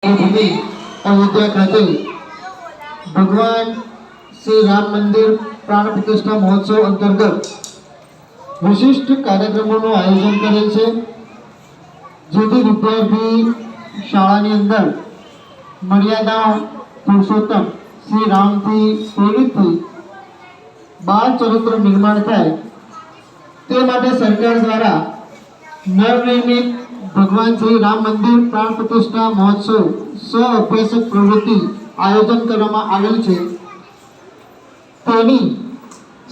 अयोध्या खाते भगवान श्री राम मंदिर प्राण प्रतिष्ठा महोत्सव अंतर्गत विशिष्ट कार्यक्रमों आयोजन करेल छे। जेથી વિદ્યાર્થી શાળાની અંદર મર્યાદા પુરુષોત્તમ શ્રી રામથી પ્રેરિતથી બાળ ચરિત્ર નિર્માણ થાય તે માટે સરકાર દ્વારા નવનિર્મિત ભગવાન શ્રી રામ મંદિર પ્રાણ પ્રતિષ્ઠા મહોત્સવ સ્વ અભ્યાસક પ્રવૃત્તિ આયોજન કરવામાં આવેલ છે। તેની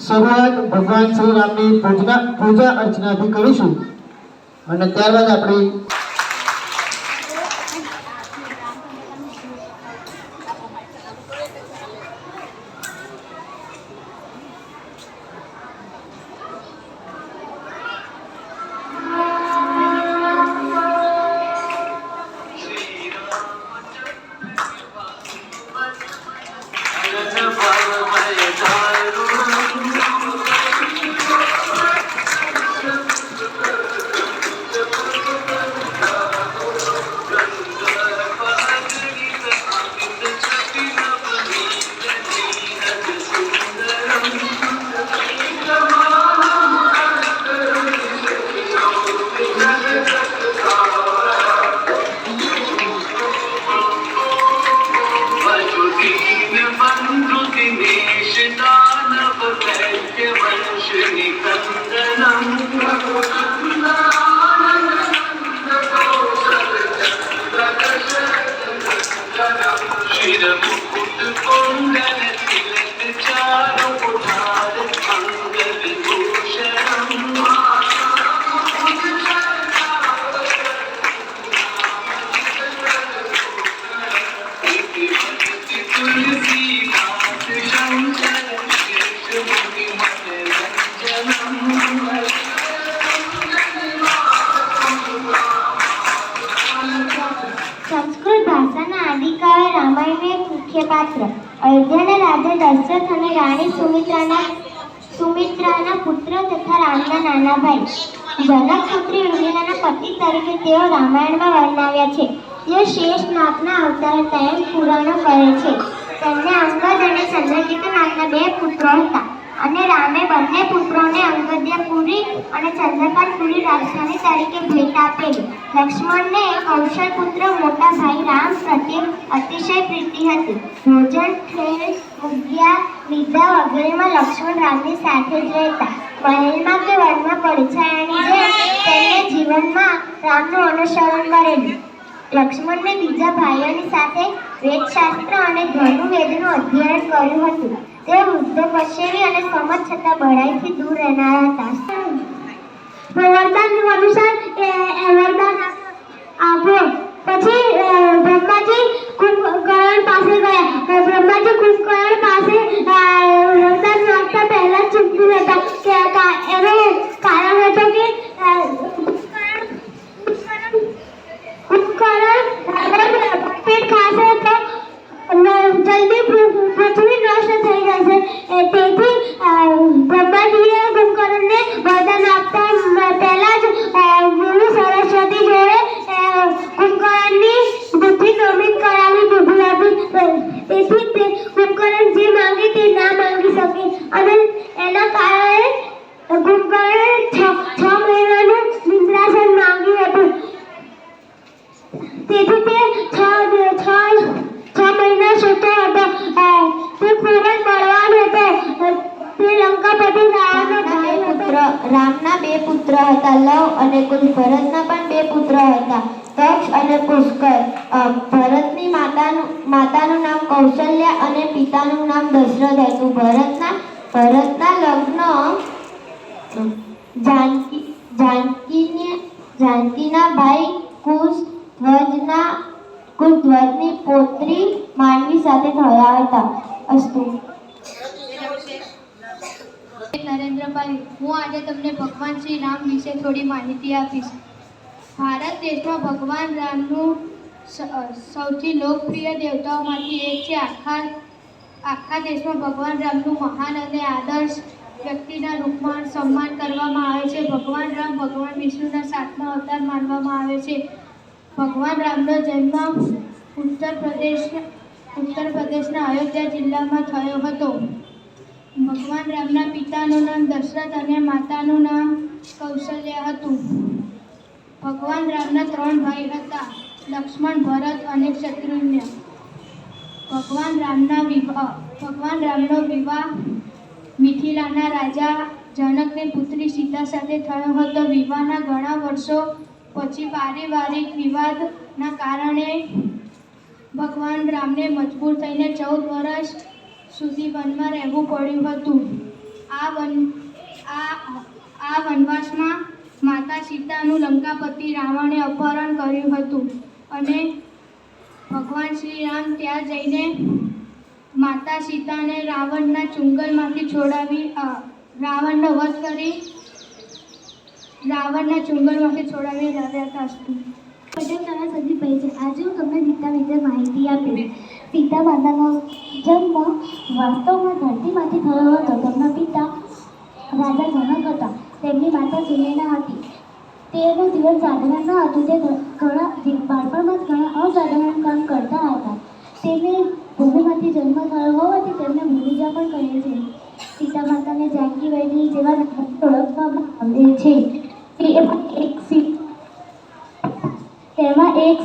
શરૂઆત ભગવાન શ્રી રામની પૂજા અર્ચનાથી કરીશું અને ત્યારબાદ આપણે अयोध्या राजा दशरथ और राणी सुमित्राना पुत्र तथा रामना नाना भाई जनक पुत्री उर्मिलाना पति तरीके तेओ रामायण में वर्णव्या छे। तेओ शेष नागना अवतार तेम पुराणो करे छे। तेमने अंगद और चंद्रकेतु नामना बे पुત્રો हता અને રામે બંને પુત્રોને અંગદ્યપુરી અને ચંદ્રકાંતપુરી રાજધાની તરીકે ભેટ આપેલી। લક્ષ્મણને કૌશલ પુત્ર મોટા ભાઈ રામ પ્રત્યે અતિશય પ્રીતિ હતી। ભોજન ખેલ ઉદ્યા નિદ્રા વગેરેમાં લક્ષ્મણ રામની સાથે જ રહેતા। મહેલમાં કે વનમાં પડછાયાની જેમ તેમણે જીવનમાં રામનું અનુસરણ કરેલું। લક્ષ્મણને બીજા ભાઈઓની સાથે વેદશાસ્ત્ર અને ધનુર્વેદનું અધ્યયન કર્યું હતું। તે વૃદ્ધ પશ્ચેવી અને સમજ છતાં બળાઈથી દૂર રહેનારા હતા। વરદાન અનુસાર વરદાન આપો। પછી બ્રહ્માજી કુંભકર્ણ પાસે ગયા। બ્રહ્માજી કુંભકર્ણ પાસે વરદાન માંગતા પહેલા ચૂકી હતા કે એનું કારણ હતું કે કુંભકર્ણ પેટ ખાશે તો જલ્દી પૃથ્વી નષ્ટ થઈ જશે। તેથી બ્રહ્માજીએ કુંભકર્ણને વરદાન આપતા પહેલા જ ગુરુ સરસ્વતી જોડે કુંભકર્ણની બુદ્ધિ નમિત કરાવી દીધી હતી। તેથી તે કુંભકર્ણ જે માંગે તે ના માંગી શકે અને એના કારણે કુંભકર્ણ 6 મહિનાનું નિદ્રાસન માંગ્યું હતું। તેથી તે 6 મહિના સૂતો હતો। તે ખૂબ જ બળવાન હતો। તે લંકાપતિ રામના બે પુત્ર હતા। લવ અને કુશ। ભરતના પણ બે પુત્ર હતા, દક્ષ અને પુષ્કર। ભરતની માતાનું નામ કૌશલ્યા અને પિતાનું નામ દશરથ હતું। ભરતના લગ્ન જાનકીના ભાઈ કુશધ્વજની પૌત્રી માનવી સાથે થયા હતા। અસ્તુ। નરેન્દ્રભાઈ, હું આજે તમને ભગવાન શ્રી રામ વિશે થોડી માહિતી આપીશ। ભારત દેશમાં ભગવાન રામનું સૌથી લોકપ્રિય દેવતાઓમાંથી એક છે। આખા દેશમાં ભગવાન રામનું મહાન અને આદર્શ વ્યક્તિના રૂપમાં સન્માન કરવામાં આવે છે। ભગવાન રામ ભગવાન વિષ્ણુના 7મા અવતાર માનવામાં આવે છે। ભગવાન રામનો જન્મ ઉત્તર પ્રદેશના અયોધ્યા જિલ્લામાં થયો હતો. ભગવાન રામના પિતાનું નામ દશરથ અને માતાનું નામ કૌશલ્યા હતું. ભગવાન રામના 3 ભાઈ હતા, લક્ષ્મણ, ભરત અને શત્રુઘ્ન. ભગવાન રામનો વિવાહ મિથિલાના રાજા જનકની પુત્રી સીતા સાથે થયો હતો. વિવાહના ઘણા વર્ષો પછી પારિવારિક વિવાદના કારણે ભગવાન રામને મજબૂર થઈને 14 વર્ષ સુધી વનમાં રહેવું પડ્યું હતું. આ વનવાસમાં માતા સીતાનું લંકાપતિ રાવણે અપહરણ કર્યું હતું અને ભગવાન શ્રી રામ ત્યાં જઈને માતા સીતાને રાવણના ચુંગલમાંથી છોડાવી રાવણનો વધ કરી લાવ્યા હતા. પટેલ સદી પડી છે. આજે હું તમને સીતા વિશે માહિતી આપીશ. સીતા માતાનો જન્મ વાસ્તવમાં ધરતીમાંથી થયો હતો. તેમના પિતા રાજા જનક હતા. તેમની માતા સુનૈના હતી. તેનું જીવન સાધારણ ન હતું. તે બાળપણમાં જ ઘણા અસાધારણ કામ કરતા હતા. તેને ભૂમિમાંથી જન્મ થયો હોવાથી તેમને ભૂમિજા પણ કહે છે. સીતા માતાને જાનકી વૈદની જેવા નામથી ઓળખવામાં આવે છે. તેમાં એક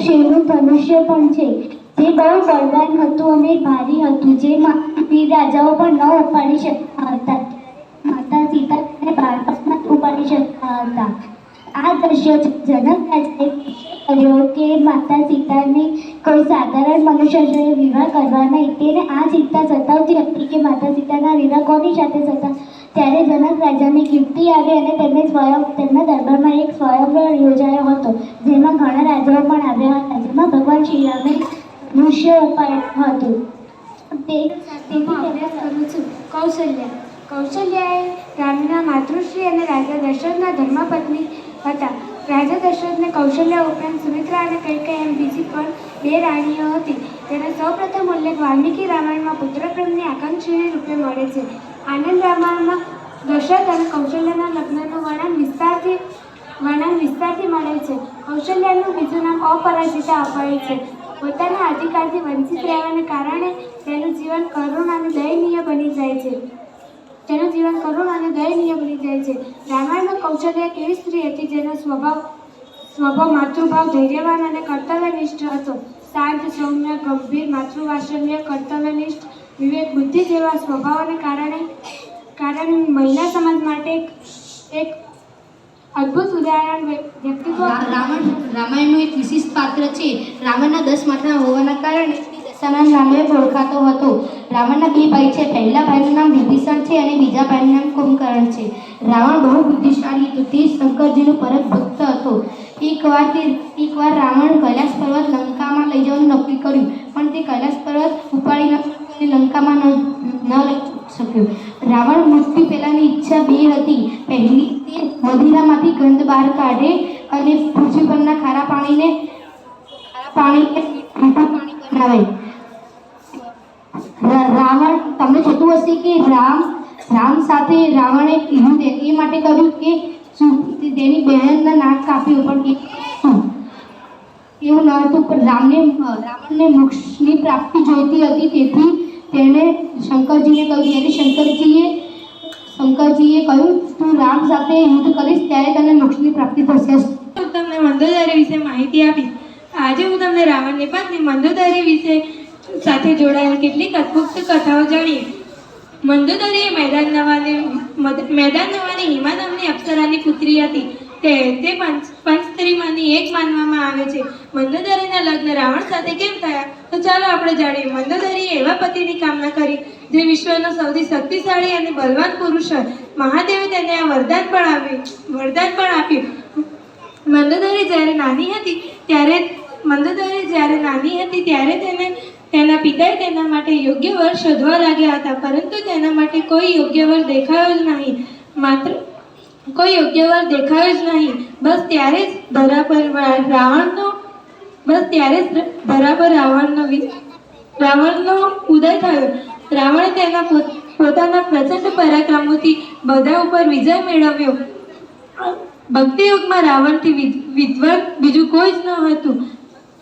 શિવનું ધનુષ્ય પણ છે, જે બહુ બળવાન હતું અને ભારી હતું, જે વીર રાજાઓ પણ ન ઉપાડી શકતા હતા. માતા સીતા તેને બાળપણમાં ઉપાડી શકતા હતા. આ દ્રશ્ય જનક રાજાએ કર્યો કે માતા સીતાને કોઈ સાધારણ મનુષ્ય જોડે વિવાહ કરવા નહીં. તેને આ ચિંતા સતાવતી હતી કે માતા સીતાના વિવાહ કોની સાથે થતા. ત્યારે જનક રાજાની કીર્તિ આવી અને તેમના દરબારમાં એક સ્વયંવર યોજાયો હતો, જેમાં ઘણા રાજાઓ પણ આવ્યા હતા, જેમાં ભગવાન શ્રી રામે ધનુષ્ય ઉપાડ્યું હતું. અભ્યાસ કરું છું. કૌશલ્યાએ રામના માતૃશ્રી અને રાજા દશરથના ધર્મપત્ની હતા. રાજા દશરથને કૌશલ્યા ઉપરાંત સુમિત્રા અને કૈકેયી એમ બીજી પણ 2 રાણીઓ હતી. તેનો સૌપ્રથમ ઉલ્લેખ વાલ્મીકી રામાયણમાં પુત્રપ્રેમની આકાંક્ષીની રૂપે મળે છે. આનંદ રામાયણમાં દશરથ અને કૌશલ્યાના લગ્નનું વર્ણન વિસ્તારથી મળે છે. કૌશલ્યાનું બીજું નામ અપરાજિતા અપાયું છે. પોતાના અધિકારથી વંચિત રહેવાને કારણે તેનું જીવન કરુણ અને દયનીય બની જાય છે. રામાયણમાં કૌશલ્યા કેવી સ્ત્રી હતી, જેનો સ્વભાવ માતૃભાવ, ધૈર્યવાન અને કર્તવ્યનિષ્ઠ હતો. શાંત, સૌમ્ય, ગંભીર, માતૃવાત્સલ્ય, કર્તવ્યનિષ્ઠ, વિવેક, બુદ્ધિ જેવા સ્વભાવોને કારણે મહિલા સમાજ માટે એક અદ્ભુત ઉદાહરણ વ્યક્તિત્વ. રામાયણનું એક વિશિષ્ટ પાત્ર છે. રાવણના 10 માથા હોવાના કારણે દશાના નામે ઓળખાતો હતો. રાવણના 2 ભાઈ છે. પહેલા ભાઈનું નામ વિભીષણ છે અને બીજા ભાઈનું નામ કુંભકર્ણ છે. રાવણ બહુ બુદ્ધિશાળી હતો. તે શંકરજીનો પરમ ભક્ત હતો. એકવાર રાવણ કૈલાસ પર્વત લંકામાં લઈ જવાનું નક્કી કર્યું, પણ તે કૈલાસ પર્વત ઉપાડી ન લંકામાં ન લઈ શક્યો. રાવણ મૃત્યુ પહેલાંની ઈચ્છા 2 હતી. પહેલી, તે મદિરામાંથી ગંધ બહાર કાઢે અને પૃથ્વી પરના ખારા પાણીને મીઠું પાણી બનાવે. રાવણ, તમને થતું હશે કે રામ સાથે રાવણે યુદ્ધ એ માટે કર્યું કે તેની બહેનના નાક કાપ્યું, પણ એવું ન હતું. પણ રાવણને મોક્ષની પ્રાપ્તિ જોઈતી હતી, તેથી તેણે શંકરજીને કહ્યું. ત્યારે શંકરજીએ કહ્યું, તું રામ સાથે યુદ્ધ કરીશ ત્યારે તને મોક્ષની પ્રાપ્તિ થશે. હું તમને મંદોદરી વિશે માહિતી આપીશ. આજે હું તમને રાવણની પત્ની મંદોદરી વિશે સાથે જોડાયેલ કેટલીક અદ્ભુત કથાઓ જાણીએ. મંદોદરી એ મેદાન નવાની હિમા નામની અપ્સરાની પુત્રી હતી. તે પંચસ્ત્રીમાંની એક માનવામાં આવે છે. મંદોદરીના લગ્ન રાવણ સાથે કેમ થયા, તો ચાલો આપણે જાણીએ. મંદોદરીએ એવા પતિની કામના કરી જે વિશ્વનો સૌથી શક્તિશાળી અને બલવાન પુરુષ હોય. મહાદેવે તેને આ વરદાન પણ આપ્યું. મંદોદરી જ્યારે નાની હતી ત્યારે તેના પિતાએ તેના માટે યોગ્ય વર શોધવા લાગ્યા હતા, પરંતુ તેના માટે કોઈ યોગ્ય વર દેખાયો જ નહીં. બસ ત્યારે જ ધરા પર રાવણનો ઉદય થયો. રાવણે તેના પોતાના પ્રચંડ પરાક્રમોથી બધા ઉપર વિજય મેળવ્યો ભક્તિ યુગમાં રાવણથી વિધવત બીજું કોઈ જ ન હતું.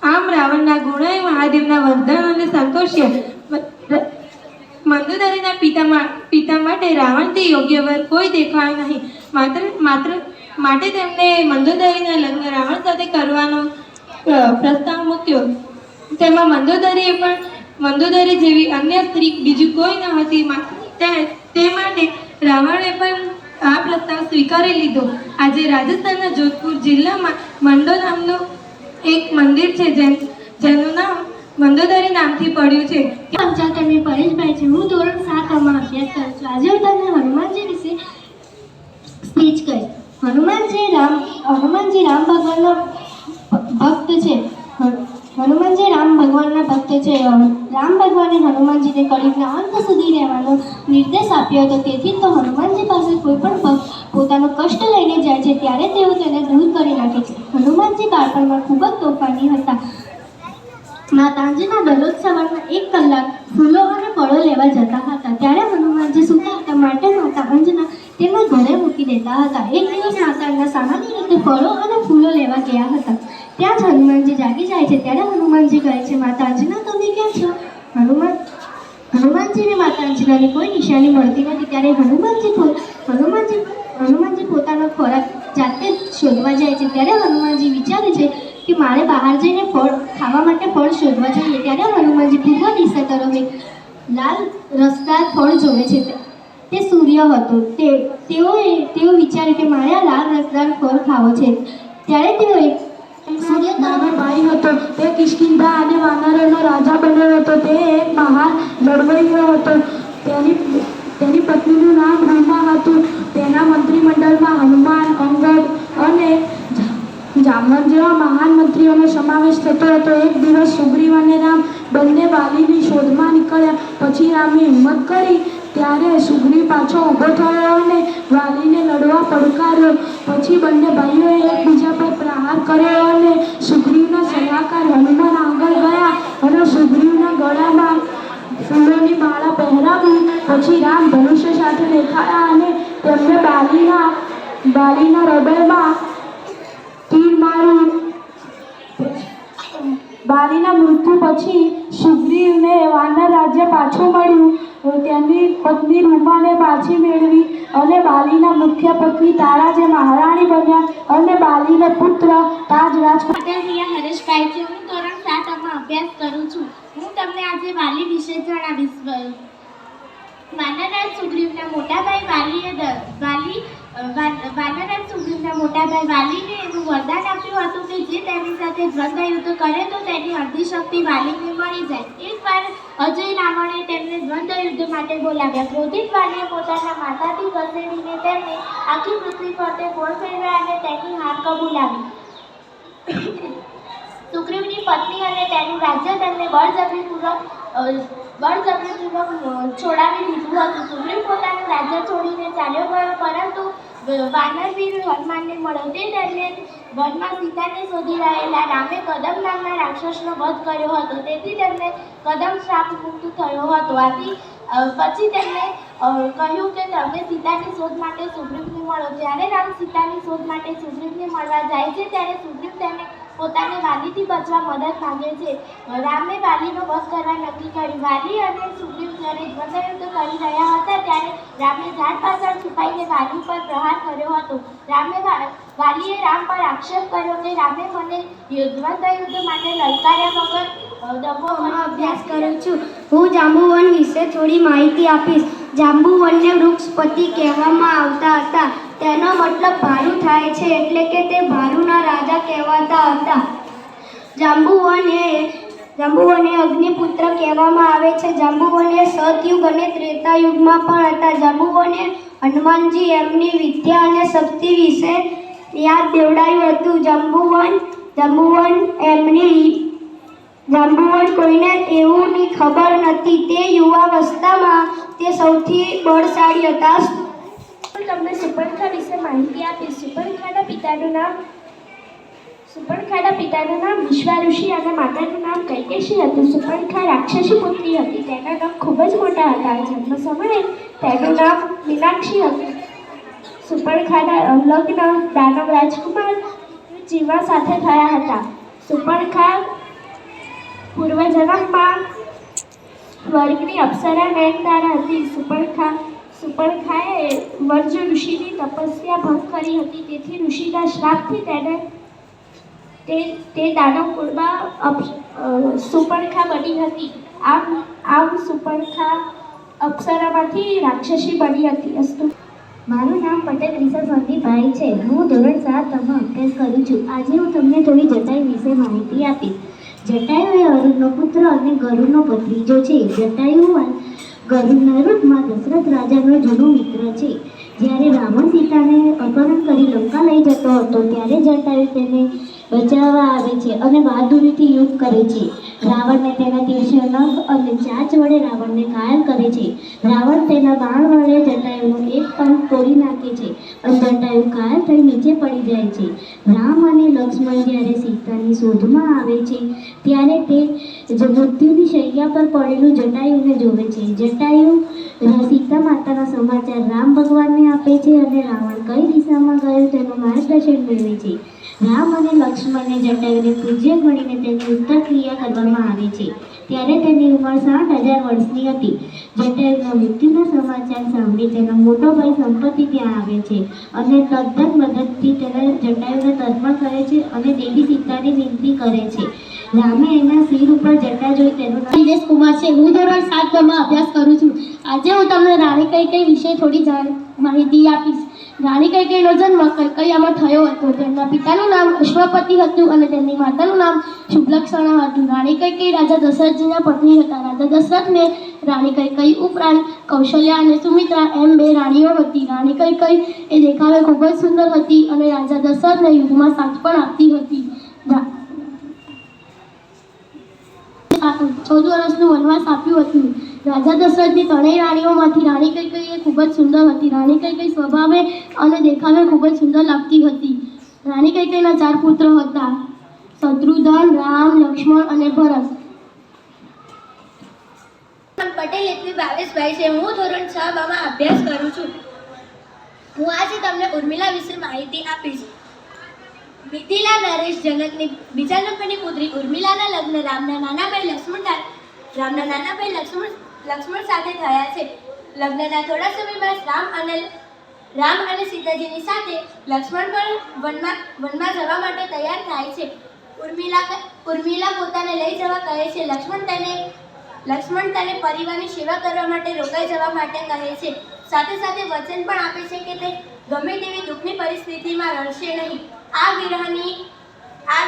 આમ રાવણના ગુણોએ મહાદેવના વરદાનોને સંતોષ્યા. મંદોદરીના પિતા માટે રાવણથી યોગ્ય વર કોઈ દેખાયો નહીં. માટે તેમને મંદોદરીના લગ્ન રાવણ સાથે કરવાનો પ્રસ્તાવ મૂક્યો. તેમાં મંદોદરી જેવી અન્ય સ્ત્રી બીજું કોઈ ન હતી. તે માટે રાવણે પણ આ પ્રસ્તાવ સ્વીકારી લીધો. આજે રાજસ્થાનના જોધપુર જિલ્લામાં મંડો નામનું એક મંદિર છે જેનું નામ મંદોદરી નામથી પડ્યું છે. પંચાયતની પરેશભાઈ છે. હું ધોરણ 7 માં અભ્યાસ કરું છું. આજે હું તમને હનુમાનજી વિશે સ્પીચ કહીશ. હનુમાનજી રામ ભગવાનના ભક્ત છે. હનુમાનજી રામ ભગવાનના ભક્ત છે. રામ ભગવાને હનુમાનજીને કળિયુગના અંત સુધી રહેવાનો નિર્દેશ આપ્યો હતો. તેથી તો હનુમાનજી પાસે કોઈ પણ ભક્ત પોતાનો કષ્ટ લઈને જાય છે ત્યારે તેઓ તેને દૂર કરી નાખે છે. હનુમાનજી બાળપણમાં ખૂબ જ તોફાની હતા. માતાજીના દરરોજ સવારના 1 કલાક ફૂલો અને ફળો લેવા જતા હતા. ત્યારે હનુમાનજી સૂતા હતા માટે માતા અંજના તેમને ઘરે મૂકી દેતા હતા. એક દિવસ માતાના સામાન્ય રીતે ફળો અને ફૂલો લેવા ગયા હતા. ત્યાં જ હનુમાનજી જાગી જાય છે. ત્યારે હનુમાનજી કહે છે, માતા અંજના તમે ક્યાં છો? હનુમાનજીને માતા અંજનાની કોઈ નિશાની મળતી નથી. ત્યારે હનુમાનજી પોતાનો ખોરાક જાતે જ શોધવા જાય છે. ત્યારે હનુમાનજી વિચારે છે કે મારે બહાર જઈને ખાવા માટે ફળ શોધવા જોઈએ. ત્યારે હનુમાનજી પૂર્વ દિશા તરફ એક લાલ રસદાર ફળ જોવે છે. તે સૂર્ય હતો. તેઓ વિચાર્યું કે મારે આ લાલ રસદાર ફળ ખાવો છે. ત્યારે તેઓ સૂર્ય નાનો ભાઈ હતો. તે કિષ્કિંધા અને વાનરોનો રાજા બન્યો હતો. તે એક મહાન લડવૈયો હતો. તેની પત્નીનું નામ રૂમા હતું. તેના મંત્રીમંડળમાં હનુમાન, અંગદ અને જામવંત જેવા મહાન મંત્રીઓનો સમાવેશ થતો હતો. એક દિવસ સુગ્રીવ અને રામ બંને વાલીની શોધમાં નીકળ્યા. પછી રામે હિંમત કરી ત્યારે સુગ્રીવ પાછો ઊભો થયો અને વાલીને લડવા પડકાર્યો. પછી બંને ભાઈઓએ એકબીજા પર પ્રહાર કર્યો અને સુગ્રીવના સલાહકાર હનુમાન આગળ ગયા અને સુગ્રીવના ગળામાં ફૂલોની માળા પહેરાવી. પછી રામ ધનુષ્ય સાથે દેખાયા અને તેમને બાલીના હૃદયમાં તીર માર્યું. બાલીના મૃત્યુ પછી સુગ્રીવને વાનર રાજ્ય પાછું મળ્યું. તેની પત્ની રૂમાને પાછી મેળવી અને બાલીના મુખ્ય પત્ની તારા જે મહારાણી બન્યા અને બાલીને પુત્ર તાજરાજ. હરેશભાઈ છે. હું ધોરણ 7 માં અભ્યાસ કરું છું. હું તમને આજે વાલી વિશે જણાવીશ. વાનરરાજ સુગ્રીવના મોટા ભાઈ વાનરરાજ સુગ્રીવના મોટા ભાઈ વાલીને એવું વરદાન આપ્યું હતું કે જે તેની સાથે દ્વંદ્વ યુદ્ધ કરે તો તેની અડધી શક્તિ વાલીને મળી જાય. એકવાર અજય રાવણે તેમને દ્વંદ્વ યુદ્ધ માટે બોલાવ્યા. ક્રોધિત વાલીએ પોતાના માતાથી ઘસેડીને તેમને આખી પૃથ્વી ફરતે ગોળ ફેરવ્યા અને તેની હાર કબૂલાવી. સુગ્રીવની પત્ની અને તેનું રાજ્ય તેમને બળજબરીપૂર્વક છોડાવી દીધું હતું. સુગ્રીવ પોતાનું રાજ્ય છોડીને ચાલ્યો ગયો, પરંતુ વાનરવીર હનુમાનને મળ્યો. તે દરમિયાન વનમાં સીતાને શોધી રહેલા રામે કદમ નામના રાક્ષસનો વધ કર્યો હતો. તેથી તેમને કદમ શ્રાપ મુક્ત થયો હતો. આથી પછી તેમણે કહ્યું કે તમે સીતાની શોધ માટે સુગ્રીવને મળો. જ્યારે રામ સીતાની શોધ માટે સુગ્રીવને મળવા જાય છે ત્યારે સુગ્રીવ તેને પોતાને વાલીથી બચવા મદદ માંગે છે. રામે વાલીનો વધ કરવા નક્કી કર્યું. વાલી અને સુગ્રીવ જ્યારે દ્વંદ્વ યુદ્ધ કરી રહ્યા હતા ત્યારે રામે ઝાડ પાછળ છુપાઈને વાલી પર પ્રહાર કર્યો હતો. વાલીએ રામ પર આક્ષેપ કર્યો કે રામે મને દ્વંદ્વ યુદ્ધ માટે લલકાર્યા વગર અભ્યાસ કરું છું. હું જાંબુવન વિશે થોડી માહિતી આપીશ. જાંબુવનને વૃક્ષપતિ કહેવામાં આવતા હતા. તેનો મતલબ ભાલુ થાય છે, એટલે કે તે ભાલુના રાજા કહેવાતા હતા. જાંબુવને અગ્નિપુત્ર કહેવામાં આવે છે. જાંબુવને સતયુગ અને ત્રેતાયુગમાં પણ હતા. જાંબુવને હનુમાનજી એમની વિદ્યા અને શક્તિ વિશે યાદ દેવડાવ્યું હતું. જાંબુવન કોઈને એવુંની ખબર નથી. તે યુવાવસ્થામાં તે સૌથી બળશાળી હતા. હું તમને સુપર્ણખા વિશે માહિતી આપીશ. સુપર્ણખાના પિતાનું નામ વિશ્વાઋષિ અને માતાનું નામ કૈકેયી હતું. સુપર્ણખા રાક્ષસી પુત્રી હતી. તેના નામ ખૂબ જ મોટા હતા. જન્મ સમયે તેનું નામ મીનાક્ષી હતું. સુપર્ણખાના લગ્ન દાનવ રાજકુમાર જીવા સાથે થયા હતા. સુપર્ણખા પૂર્વજન્મમાં સ્વર્ગની અપ્સરા મેઘતારા હતી. સુપર્ણખાએ વર્જ ઋષિની તપસ્યા ભંગ કરી હતી. તેથી ઋષિના શ્રાપથી તે દાનવ કુળમાં સુપર્ણખા બની હતી. આમ સુપર્ણખા અપ્સરામાંથી રાક્ષસી બની હતી. અસ્તુ. મારું નામ પટેલ રીસા સંદીપભાઈ છે. હું ધોરણ 7 માં અભ્યાસ કરું છું. આજે હું તમને થોડી જટાયુ વિશે માહિતી આપીશ. જટાયુ એ અરુણનો પુત્ર અને ગરુડનો ભત્રીજો છે. જટાયુ ગરુડના રૂપમાં દશરથ રાજાનો જૂનો મિત્ર છે. જ્યારે રાવણ સીતાને અપહરણ કરી લંકા લઈ જતો હતો ત્યારે જટાયુ તેને બચાવવા આવે છે અને બહાદુરીથી યુદ્ધ કરે છે. રાવણને તેના તીક્ષ્ણ નખ અને ચાંચ વડે રાવણને ઘાયલ કરે છે. રાવણ તેના બાણ વડે જટાયુનો એક પંખ તોડી નાખે છે અને જટાયુ ઘાયલ થઈ નીચે પડી જાય છે. રામ અને લક્ષ્મણ જ્યારે સીતાની શોધમાં આવે છે ત્યારે તે મૃત્યુની શૈયા પર પડેલું જટાયુને જોવે છે. જટાયુ સીતા માતાના સમાચાર રામ ભગવાનને આપે છે અને રાવણ કઈ દિશામાં ગયો તેનું માર્ગદર્શન મેળવે છે. રામ અને લક્ષ્મણને જટાયુને પૂજ્ય ગણીને તેની ઉત્તર ક્રિયા કરવામાં આવે છે. ત્યારે તેની ઉંમર 60,000 વર્ષની હતી. જટાયુના મૃત્યુના સમાચાર સાંભળી તેનો મોટો ભાઈ સંપત્તિ ત્યાં આવે છે અને તદ્દન મદદથી તેને જટાયુને તર્પણ કરે છે અને દેવી સીતાની વિનંતી કરે છે. રામે એના શિર ઉપર જટા જોઈ તેનું નામ દિનેશ કુમાર છે. હું ધોરણ 7 માં અભ્યાસ કરું છું. આજે હું તમને રાણી કૈકેયી વિશે થોડી માહિતી આપીશ. રાણી કૈકેયીનો જન્મ કૈકેયીમાં થયો હતો. તેમના પિતાનું નામ અશ્વપતિ હતું અને તેમની માતાનું નામ શુભલક્ષણા હતું. રાણી કૈકેયી રાજા દશરથજીના પત્ની હતા. રાજા દશરથને રાણી કૈકેયી ઉપરાંત કૌશલ્યા અને સુમિત્રા એમ 2 રાણીઓ હતી. રાણી કૈકેયી એ દેખાવે ખૂબ જ સુંદર હતી અને રાજા દશરથને યુદ્ધમાં સાથ પણ આપતી હતી. 14 વર્ષનું વનવાસ આપ્યું હતું. રાજા દશરથની 3 રાણીઓમાંથી રાણી કૈકેયી એ ખૂબ જ સુંદર હતી. રાણી કૈકેયી સ્વભાવે અને દેખાવે ખૂબ જ સુંદર લાગતી હતી. રાણી કૈકેયીના 4 પુત્રો હતા: શત્રુઘ્ન, રામ, લક્ષ્મણ અને ભરત. પટેલ એટલી 22 છે. હું ધોરણ 6 માં અભ્યાસ કરું છું. હું આજે તમને ઉર્મિલા વિશે માહિતી આપીશ. મિથિલા નરેશ જનકની બીજા નંબરની પુત્રી ઉર્મિલાના લગ્ન રામના નાના ભાઈ લક્ષ્મણ સાથે થયા છે. લગ્નના થોડા સમયમાં રામ અને સીતાજીની સાથે લક્ષ્મણ પણ વનમાં જવા માટે તૈયાર થાય છે. ઉર્મિલા પોતાને લઈ જવા કહે છે. લક્ષ્મણ તેને પરિવારની સેવા કરવા માટે રોકાઈ જવા માટે કહે છે. સાથે સાથે વચન પણ આપે છે કે તે ગમે તેવી દુઃખની પરિસ્થિતિમાં રડશે નહીં. આ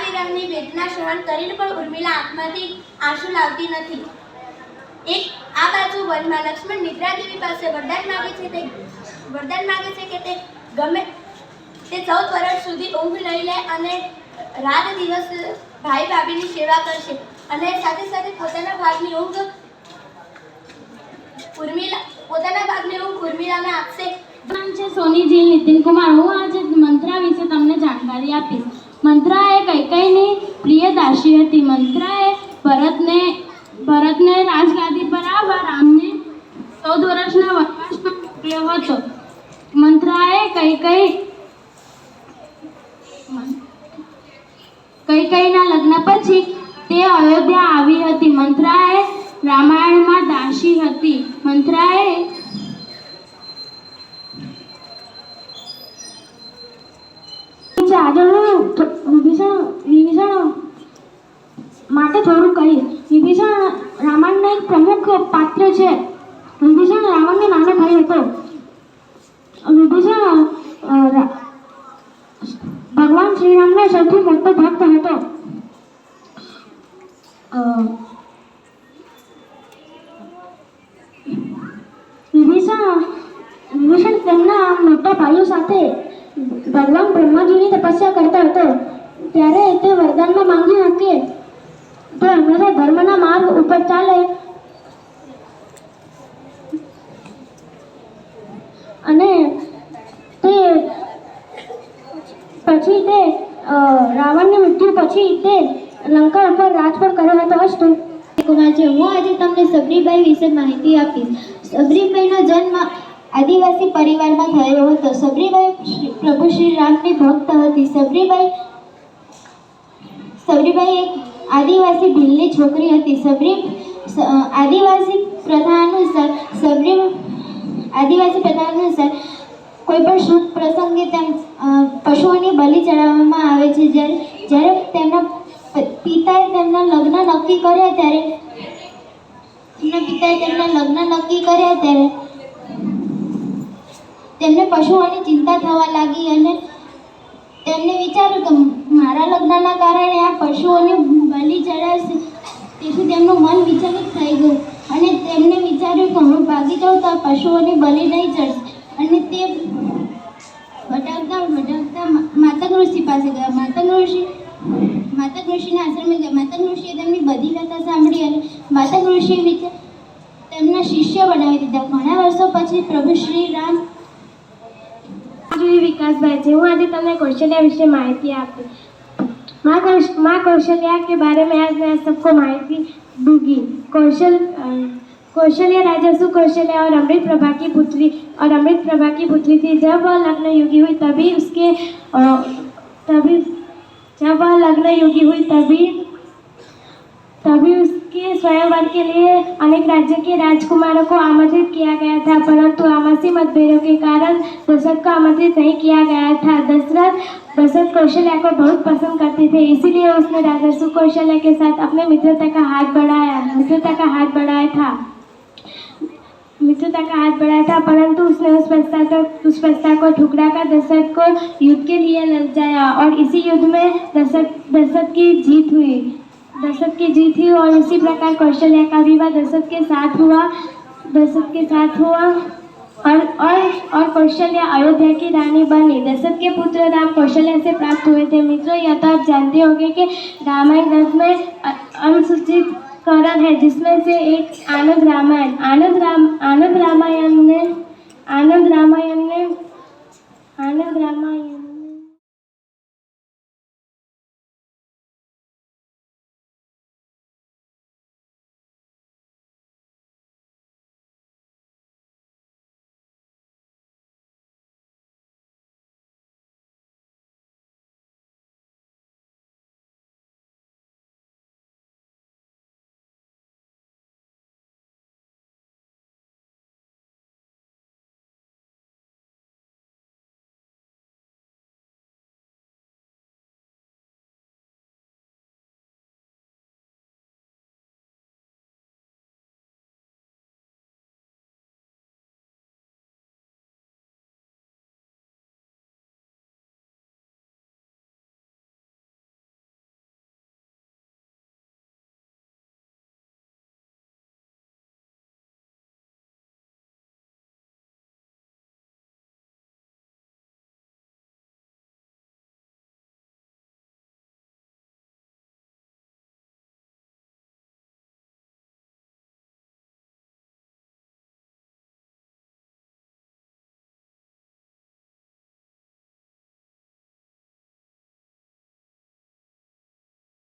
વિરહની વેદના સહન કરીને પણ ઉર્મિલા આંખમાંથી આંસુ લાવતી નથી. આ બાજુ વનમાં લક્ષ્મણ નિદ્રા દેવી પાસે વરદાન માંગે છે કે તે 14 વર્ષ સુધી ઊંઘ લઈ લે અને રાત દિવસ ભાઈ ભાભીની સેવા કરશે અને સાથે સાથે પોતાના ભાગની ઊંઘ ઉર્મિલાને આપશે. નામ છે સોનીજી નીતિન કુમાર. હું આજે મંત્રા વિશે તમને જાણકારી આપીશ. મંત્રા એ કૈકેયીની પ્રિય દાસી હતી. મંત્રાએ ભરતને રાજગાદી પર આવવા રામને 14 વર્ષના વનવાસમાં મોકલ્યો હતો. મંત્રાએ કૈકેયીના લગ્ન પછી તે અયોધ્યા આવી હતી. મંત્રાએ રામાયણમાં દાસી હતી. મંત્રાએ આગળ વિભીષણ માટે થોડું કહીશ. વિભીષણ રામાયણનો એક પ્રમુખ પાત્ર છે. વિભીષણ રાવણનો નાનો ભાઈ હતો. વિભીષણ ભગવાન શ્રીરામનો સૌથી મોટો ભક્ત હતો. વિભીષણ તેમના મોટા ભાઈઓ સાથે ભગવાન બ્રહ્માજીની તપસ્યા કરતો હતો. ત્યારે તે વરદાનમાં માંગ્યું કે તે હંમેશા ધર્મના માર્ગ ઉપર ચાલે અને તે પછી તે રાવણની મૃત્યુ પછી તે લંકા ઉપર રાજ પણ કર્યો હતો. અસ્તુ. કુમાર છે. હું આજે તમને સબરીબાઈ વિશે માહિતી આપીશ. સબરીબાઈનો જન્મ આદિવાસી પરિવારમાં થયો હતો. સબરીબાઈ પ્રભુ શ્રી રામની ભક્ત હતી. સબરીબાઈ એક આદિવાસી ભીલની છોકરી હતી. આદિવાસી પ્રથા અનુસાર કોઈ પણ શુભ પ્રસંગે પશુઓની બલિ ચડાવવામાં આવે છે. જ્યારે તેમના પિતાએ તેમના લગ્ન નક્કી કર્યા ત્યારે તેમને પશુઓની ચિંતા થવા લાગી અને તેમને વિચાર્યું કે મારા લગ્નના કારણે આ પશુઓની બલિ ચડાવશે. તેથી તેમનું મન વિચલિત થઈ ગયું અને તેમને વિચાર્યું કે હું ભાગી જાઉં તો આ પશુઓની બલિ નહીં ચડશે. અને તે ભટકતા માતંગ ઋષિ પાસે ગયા. માતંગ ઋષિના આશ્રમે ગયા. માતંગ ઋષિએ તેમની બધી કથા સાંભળી અને માતંગ ઋષિએ તેમના શિષ્ય બનાવી દીધા. ઘણા વર્ષો પછી પ્રભુ શ્રી રામ विकासभाई जी, हूँ आज तमने कौशल्या विषय माहिती आपी. माँ कौशल्या के बारे में आज मैं सबको माहिती दूंगी. कौशल्या राजा सुकौशल्या और अमृत प्रभा की पुत्री थी. जब वह लग्न योगी हुई तभी उसके स्वयंवर के लिए अनेक राज्य के राजकुमारों को आमंत्रित किया गया था, परंतु आपसी मतभेदों के कारण दशरथ को आमंत्रित नहीं किया गया था. दशरथ कौशल्या को बहुत पसंद करते थे, इसीलिए उसने राजा सुकौशल्या के साथ अपने मित्रता का हाथ बढ़ाया था, परंतु उसने उस प्रस्ताव को ठुकरा कर दशरथ को युद्ध के लिए ललचाया और इसी युद्ध में दशरथ की जीत हुई और इसी प्रकार कौशल्या का विवाह दशरथ के साथ हुआ और कौशल्या अयोध्या की रानी बनी. दशरथ के पुत्र राम कौशल्या से प्राप्त हुए थे. मित्रों, यह तो आप जानते होंगे कि रामायण ग्रंथ में अनुसूचित करण है, जिसमें से एक आनंद रामायण